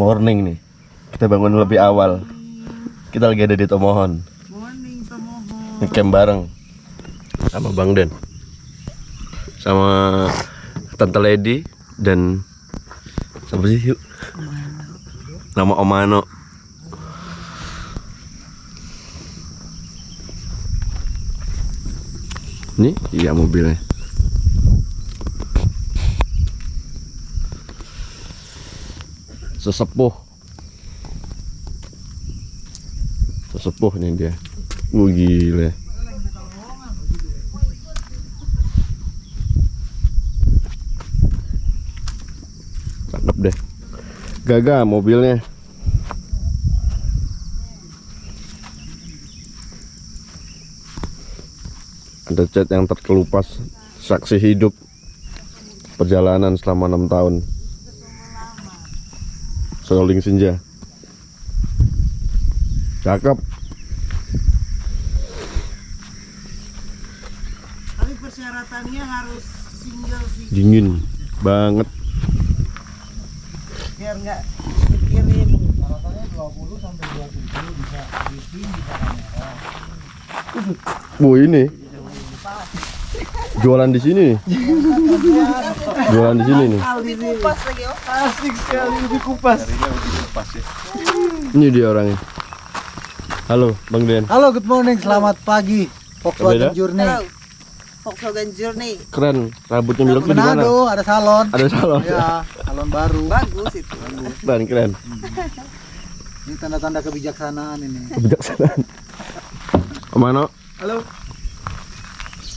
morning nih. Kita bangun lebih awal. Kita lagi ada di Tomohon. Morning Tomohon. Ngecamp bareng sama Bang Den, sama Tante Lady dan siapa sih yuk? Nama Om Mano. Nih, iya mobilnya. Sesepuh nih dia. Gila. Cakep deh. Gagah mobilnya. Ada cat yang terkelupas, saksi hidup perjalanan selama 6 tahun. Soling senja. Cakep. Tapi persyaratannya harus single sih. Dingin banget. Biar nggak mikirin. Syaratnya 20 sampai 27 bisa briefing, bisa kamera. Wah ini jualan di sini nih. Jualan di sini nih. Dikupas lagi oh. Asik sekali dikupas. Ini dia orangnya. Halo Bang Den. Halo, good morning, selamat pagi. Volkswagen Beda? Journey. Halo. Volkswagen Journey. Keren. Rambutnya belok di mana? Manado, ada salon. Ada salon. Ya, salon baru. Bagus itu. Keren. Ini tanda-tanda kebijaksanaan ini. Kebijaksanaan. Kemana? Halo.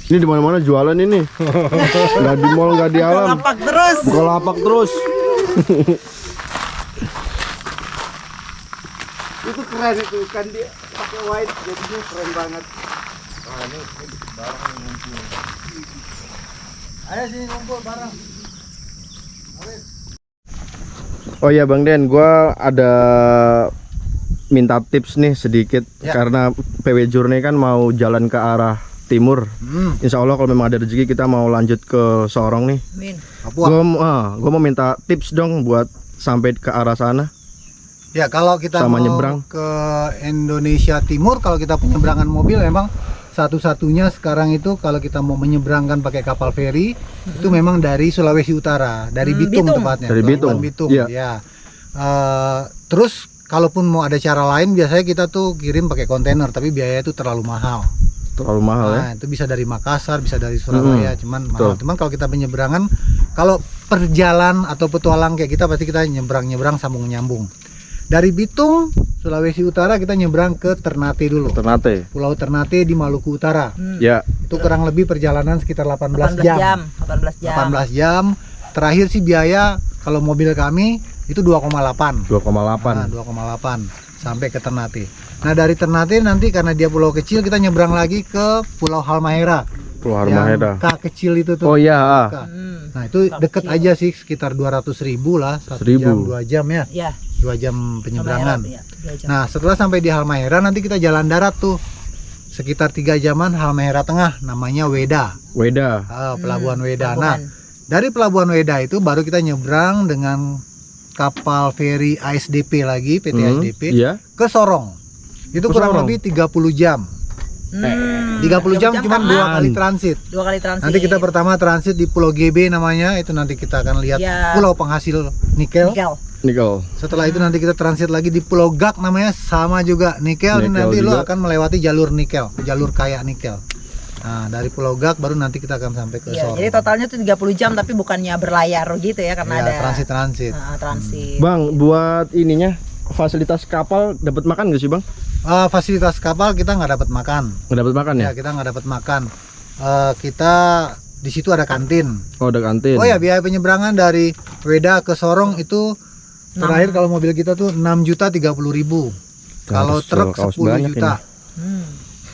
Ini di mana-mana jualan ini. Nggak di mall, nggak di alam. Lapak terus. Buka lapak terus. Itu keren itu kan dia pakai white jadinya keren banget. Wah, ini barang yang ngumpul. Ayo sini ngumpul bareng. Oh ya Bang Den, gua ada minta tips nih sedikit Ya. karena PW Journey kan mau jalan ke arah timur. Insya Allah kalau memang ada rezeki kita mau lanjut ke Sorong nih. Min. Papua. Gua mau minta tips dong buat sampai ke arah sana. Ya, kalau kita Sama mau nyebrang. ke Indonesia Timur, kalau kita penyeberangan mobil memang satu-satunya sekarang itu kalau kita mau menyeberangkan pakai kapal feri itu memang dari Sulawesi Utara, dari Bitung, Bitung. tepatnya. Dari Pelabuhan Bitung. Bitung. Iya. Ya. Terus kalaupun mau ada cara lain, biasanya kita tuh kirim pakai kontainer, tapi biaya itu terlalu mahal. Terlalu mahal ya. Nah, itu bisa dari Makassar, bisa dari Surabaya, cuman mahal. betul. Cuman kalau kita penyeberangan, kalau perjalanan atau petualang kayak kita pasti kita nyebrang-nyebrang sambung nyambung. Dari Bitung, Sulawesi Utara kita nyebrang ke Ternate dulu. Ternate. Pulau Ternate di Maluku Utara. Ya, Itu kurang lebih perjalanan sekitar 18 18 jam. jam. 18 jam. 18 jam. Terakhir sih biaya kalau mobil kami itu 2,8. 2,8. Nah, 2,8 sampai ke Ternate. Nah, dari Ternate nanti karena dia pulau kecil kita nyebrang lagi ke Pulau Halmahera. Pulau Halmahera. Yang K kecil itu tuh. Oh iya. K. Nah, itu deket aja sih, sekitar 200.000 lah, 1 1.000. jam 2 jam ya. Ya. 2 jam penyeberangan. Ya, 2 jam. Nah, setelah sampai di Halmahera nanti kita jalan darat tuh. Sekitar 3 jaman Halmahera Tengah, namanya Weda. Weda. Pelabuhan Weda. Pelabuhan. Nah, dari Pelabuhan Weda itu baru kita nyebrang dengan kapal feri ASDP lagi, PT ASDP Iya. ke Sorong. Itu Ke kurang Sorong. lebih 30 jam. 30 jam cuman 2 karena kali transit. 2 kali transit. Nanti kita pertama transit di Pulau GB namanya, itu nanti kita akan lihat Ya. pulau penghasil nikel. Nikel. Nikel. Setelah itu nanti kita transit lagi di Pulau Gak namanya, sama juga nikel. Ini Nikel nanti lo juga. akan melewati jalur nikel, jalur kaya nikel. Nah, dari Pulau Gak baru nanti kita akan sampai ke Ya, Sorong. jadi totalnya tuh 30 jam tapi bukannya berlayar gitu ya karena Ya, ada transit. transit. Bang, buat ininya fasilitas kapal dapat makan gak sih Bang? Fasilitas kapal kita nggak dapat makan. Nggak dapat makan ya? Ya, kita nggak dapat makan. Kita di situ ada kantin. Oh, ada kantin. Oh ya, biaya penyeberangan dari Weda ke Sorong itu terakhir kalau mobil kita tuh 6.030.000. Kalau Harus truk jual kaos 10 banyak juta.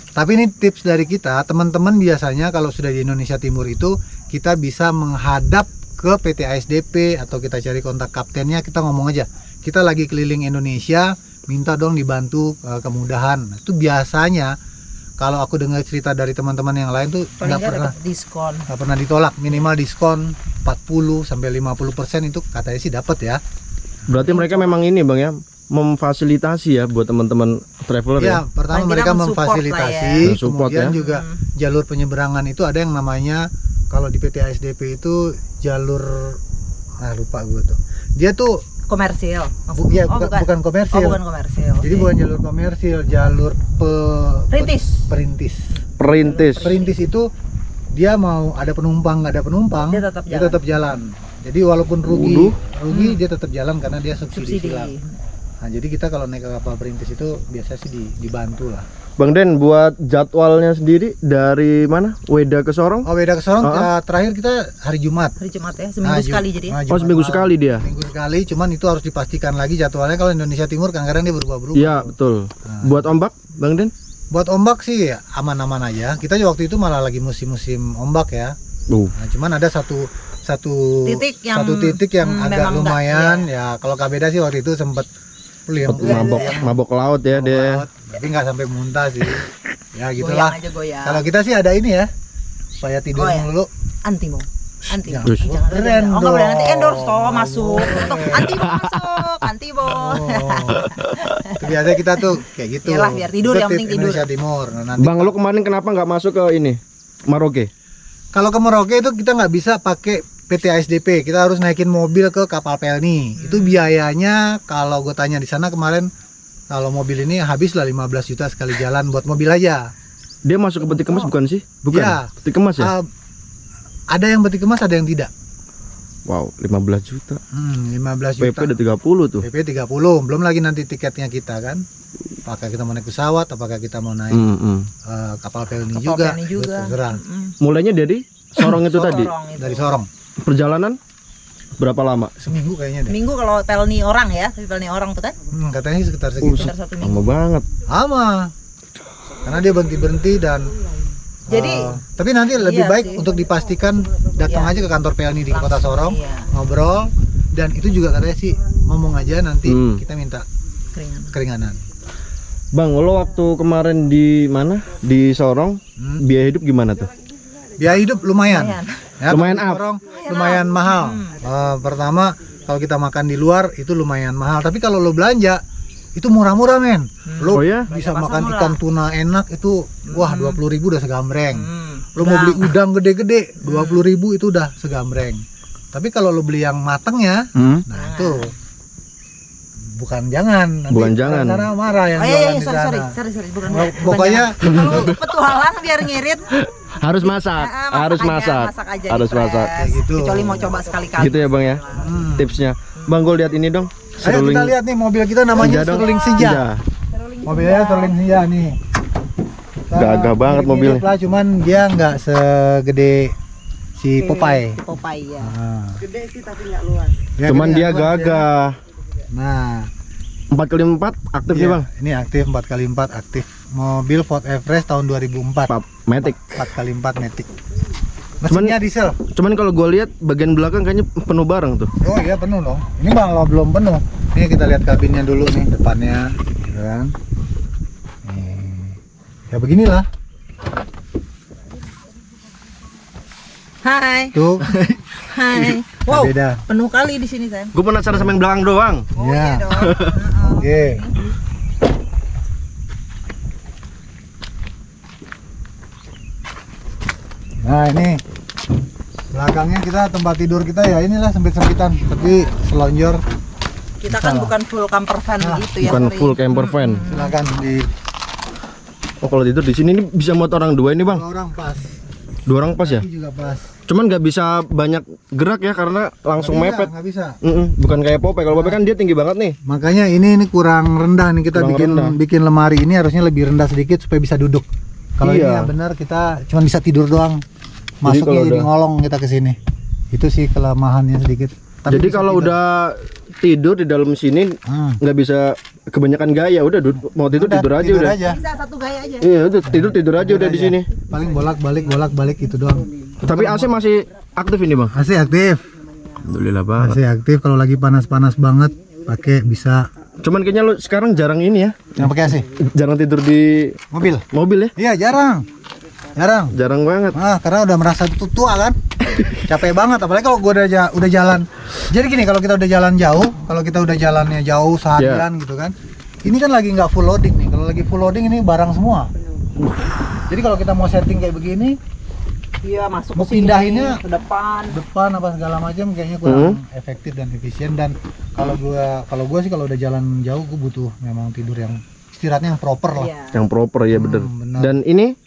Tapi ini tips dari kita, teman-teman biasanya kalau sudah di Indonesia Timur itu kita bisa menghadap ke PT ASDP atau kita cari kontak kaptennya, kita ngomong aja. Kita lagi keliling Indonesia, minta dong dibantu kemudahan. Itu biasanya kalau aku dengar cerita dari teman-teman yang lain tuh Paling nggak pernah dapat diskon. nggak pernah ditolak, minimal diskon 40 sampai 50% itu katanya sih dapat ya. Berarti mereka memang ini bang ya, memfasilitasi ya buat teman-teman traveler ya. Ya, pertama Paling mereka tidak mensupport memfasilitasi, lah ya. Mensupport kemudian ya. juga jalur penyeberangan itu ada yang namanya kalau di PT ASDP itu jalur lupa gue tuh. Dia tuh Komersil. ya, Oh, bukan Oh, komersil. bukan komersil. Jadi bukan jalur komersil, jalur Perintis. perintis. Perintis. Perintis itu dia mau ada penumpang nggak ada penumpang, Dia tetap dia jalan. tetap jalan. Jadi walaupun rugi dia tetap jalan karena dia subsidi Subsidi. silang. Nah, jadi kita kalau naik ke kapal perintis itu biasa sih dibantu lah. Bang Den, buat jadwalnya sendiri dari mana? Weda ke Sorong? Oh, beda ke Sorong terakhir kita hari Jumat. Hari Jumat ya, seminggu sekali jadi. Oh, seminggu sekali dia. Seminggu sekali, cuman itu harus dipastikan lagi jadwalnya. Kalau Indonesia Timur kadang-kadang dia berubah-berubah. Iya betul. Buat ombak, Bang Den? Buat ombak sih aman-aman aja. Kita waktu itu malah lagi musim-musim ombak ya. Nah, cuman ada satu Titik yang agak memang lumayan ya. Kalau Kabeda sih waktu itu sempat Mabok laut ya dia. tapi nggak sampai muntah sih. Ya Goyang gitulah. aja goyang. Kalau kita sih ada ini ya, supaya tidur dulu. Antimo. Antimo. Jangan. Jangan Keren oh, nggak boleh nanti dong. endorse toh masuk. Toh, Antimo masuk, Antimo. Itu biasanya kita tuh kayak gitu. Yalah, biar tidur, Itu yang penting tip tidur. Indonesia Timur. Nah, nanti Bang, lu kemarin kenapa nggak masuk ke ini Maroke? kalau ke Merauke itu kita nggak bisa pakai PT ASDP, kita harus naikin mobil ke kapal Pelni. Itu biayanya kalau gue tanya di sana kemarin, kalau mobil ini habis lah 15 juta sekali jalan buat mobil aja. Dia masuk ke peti kemas bukan sih? Bukan. Iya. Peti kemas ya? Ada yang peti kemas, ada yang tidak. Wow, 15 juta. 15 PP juta. udah 30 tuh. PP 30, belum lagi nanti tiketnya kita kan. Apakah kita mau naik pesawat, apakah kita mau naik kapal Pelni Kapal juga. Pelni juga. Itu terserah. Mulainya dari Sorong itu tadi. Dari Sorong. Perjalanan berapa lama? Seminggu kayaknya deh. Minggu kalau Pelni orang ya, tapi Pelni orang tuh kan. Katanya sih sekitar segitu. Sekitar 1 minggu. Lama banget. Lama. Karena dia berhenti-berhenti dan Jadi tapi nanti lebih iya baik sih. untuk dipastikan datang aja ke kantor Pelni di Kota Sorong, iya. ngobrol, dan itu juga katanya sih ngomong aja nanti kita minta keringanan. Bang, lo waktu kemarin di mana? Di Sorong, biaya hidup gimana tuh? Biaya hidup lumayan. Ya, Lumayan kalau di up. Sorong lumayan mahal. Pertama kalau kita makan di luar itu lumayan mahal, tapi kalau lo belanja itu murah-murah men. Lo Oh ya? bisa Pasar makan murah. ikan tuna enak itu wah 20.000 udah segambreng. Lo mau beli udang gede-gede 20.000 itu udah segambreng. Tapi kalau lo beli yang matangnya, nah itu bukan jangan. Nanti Bukan jangan. Karena marah yang Oh jualan iya, di sorry, sana. bukan. Pokoknya Kalau petualang biar ngirit. Harus masak, harus aja, masak, aja harus di press. masak. Kayak gitu. Kecuali mau coba sekali-kali. Gitu ya Bang ya, tipsnya. Bang, gue lihat ini dong. ayo kita lihat nih mobil kita namanya Senja dong. Sterling Senja. Mobilnya Sterling Senja nih. Gagah banget Mirip-mirip mobilnya. lah, cuman dia nggak segede si Popeye. Popeye ya. Nah, Gede sih tapi nggak luas. Cuman gede dia nggak kuat gagah. Nah, 4x4 aktif nih iya, Bang. ini aktif 4x4 aktif. Mobil Ford Everest tahun 2004. Matic. 4x4 Matic. Mesinnya diesel. Cuman kalau gue lihat bagian belakang kayaknya penuh barang tuh. Oh iya penuh dong. Ini malah belum penuh. Ini kita lihat kabinnya dulu nih depannya, gitu kan. Nih. Ya beginilah. Hai. Tuh. Hai. Wow. Beda. Penuh kali di sini, Sam. Gue penasaran sama yang belakang doang. Oh Ya. iya dong. Oke. Nah ini belakangnya kita tempat tidur kita ya inilah sempit-sempitan tapi selonjor. Kita kan bukan full camper van gitu ya. Bukan sorry. full camper van. Silakan di Oh kalau tidur di sini ini bisa muat orang dua ini Bang. 2 orang pas. 2 orang pas ya. Ini juga pas. Cuman nggak bisa banyak gerak ya karena langsung mepet. Nggak bisa. Bukan kayak Popeye. Kalau Popeye kan dia tinggi banget nih. Makanya ini kurang rendah nih kita Kurang bikin rendah. bikin lemari ini harusnya lebih rendah sedikit supaya bisa duduk. Kalau ini Iya. ya benar kita cuma bisa tidur doang. Jadi Masuknya kalau jadi udah- ngolong kita ke sini. Itu sih kelemahannya sedikit. Tapi Jadi bisa kalau tidur. udah tidur di dalam sini nggak bisa kebanyakan gaya. Udah mau tidur Udah, tidur aja tidur udah. aja. Bisa satu gaya aja. Iya udah tidur aja udah di sini. Paling bolak-balik gitu doang. Tapi AC masih aktif ini Bang. AC aktif. Alhamdulillah banget. AC aktif kalau lagi panas-panas banget pakai bisa. Cuman kayaknya lu sekarang jarang ini ya. Yang pakai AC Jarang tidur di mobil. mobil ya. Iya, jarang. Jarang banget. Nah, karena udah merasa tua kan. Capek banget, apalagi kalau gua udah jalan. Jadi gini, kalau kita udah jalan jauh, kalau kita udah jalannya jauh seharian gitu kan. Ini kan lagi nggak full loading nih. Kalau lagi full loading ini barang semua. Jadi kalau kita mau setting kayak begini, Iya, masuk mau ke sini, pindahinnya ke depan. depan apa segala macam kayaknya kurang efektif dan efisien. Dan kalau gua sih kalau udah jalan jauh gua butuh memang tidur yang istirahatnya yang proper lah. Iya. Yang proper ya bener. benar. Dan ini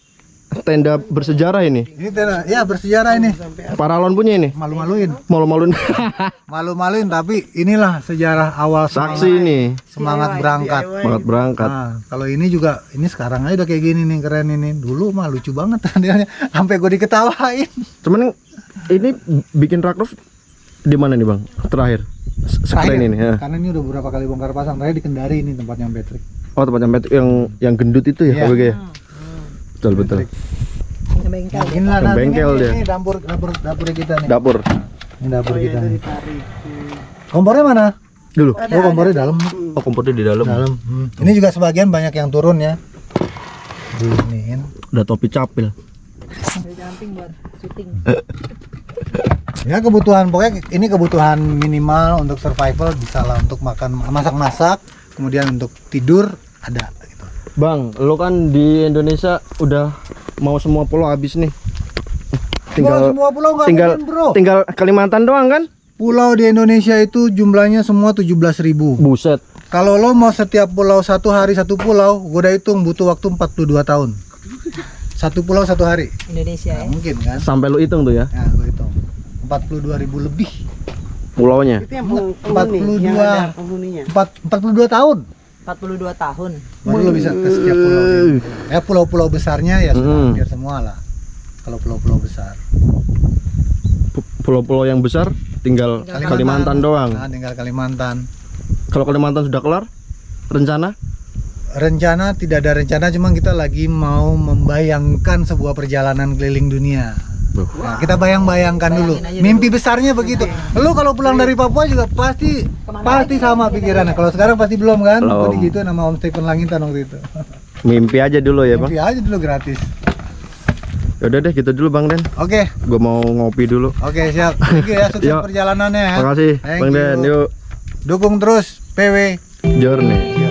tenda bersejarah ini. Ini tenda, ya bersejarah ini. Paralon punya ini. Malu-maluin, Malu-maluin. malu-maluin, tapi inilah sejarah awal Saksi ini. semangat berangkat. Semangat berangkat. Nah, kalau ini juga, ini sekarang aja udah kayak gini nih, keren ini. Dulu mah lucu banget modelnya, sampai gue diketawain. Cuman ini bikin Rakruf di mana nih bang? Terakhir. Sekeren ini. Ya. Karena ini udah beberapa kali bongkar pasang. Terakhir di Kendari ini tempatnya Patrick. Oh tempatnya yang gendut itu ya, Iya. OBG ya? Betul betul. Ke bengkel. Inilah Ke bengkel dia. ini dapurnya kita nih. Dapur. Ini dapur kita nih. Kompornya mana? Dulu. Oh, kompornya dalam. Oh kompornya di dalam. Dalam. Ini juga sebagian banyak yang turun ya. Diiniin. Udah topi capil. Jumping buat syuting. Ya kebutuhan, pokoknya ini kebutuhan minimal untuk survival, bisa lah untuk makan, masak-masak, kemudian untuk tidur ada gitu. Bang, lo kan di Indonesia udah mau semua pulau habis nih. Tinggal semua pulau nggak tinggal mungkin, bro. tinggal Kalimantan doang kan? Pulau di Indonesia itu jumlahnya semua 17.000. Buset. Kalau lo mau setiap pulau satu hari satu pulau, gue udah hitung butuh waktu 42 tahun. Satu pulau satu hari. Indonesia Nah, ya. mungkin kan? Sampai lo hitung tuh ya Nah, gue hitung 42.000 lebih. pulaunya. Itu yang penghuni, yang ada penghuninya. 42 tahun. 42 tahun. Baru lo bisa ke setiap pulau. Ya pulau-pulau besarnya ya sudah hampir semua lah. Kalau pulau-pulau besar. Pulau-pulau yang besar tinggal Kalimantan doang. Nah, tinggal Kalimantan. Kalau Kalimantan sudah kelar, rencana? Rencana tidak ada rencana, cuma kita lagi mau membayangkan sebuah perjalanan keliling dunia. Nah, kita bayang-bayangkan dulu. Bayangin aja Mimpi besarnya begitu. Lu kalau pulang dari Papua juga pasti sama pikirannya. Kalau sekarang pasti belum kan? Belum. Tadi gitu nama Om Stephen Langitan waktu itu. Mimpi aja dulu ya bang. Mimpi aja dulu gratis. Yaudah deh gitu dulu bang Den. Oke, Gue mau ngopi dulu. siap. Oke ya, sukses Yuk. perjalanannya ya. Makasih Thank bang Den. you. Yuk Dukung terus PW. journey.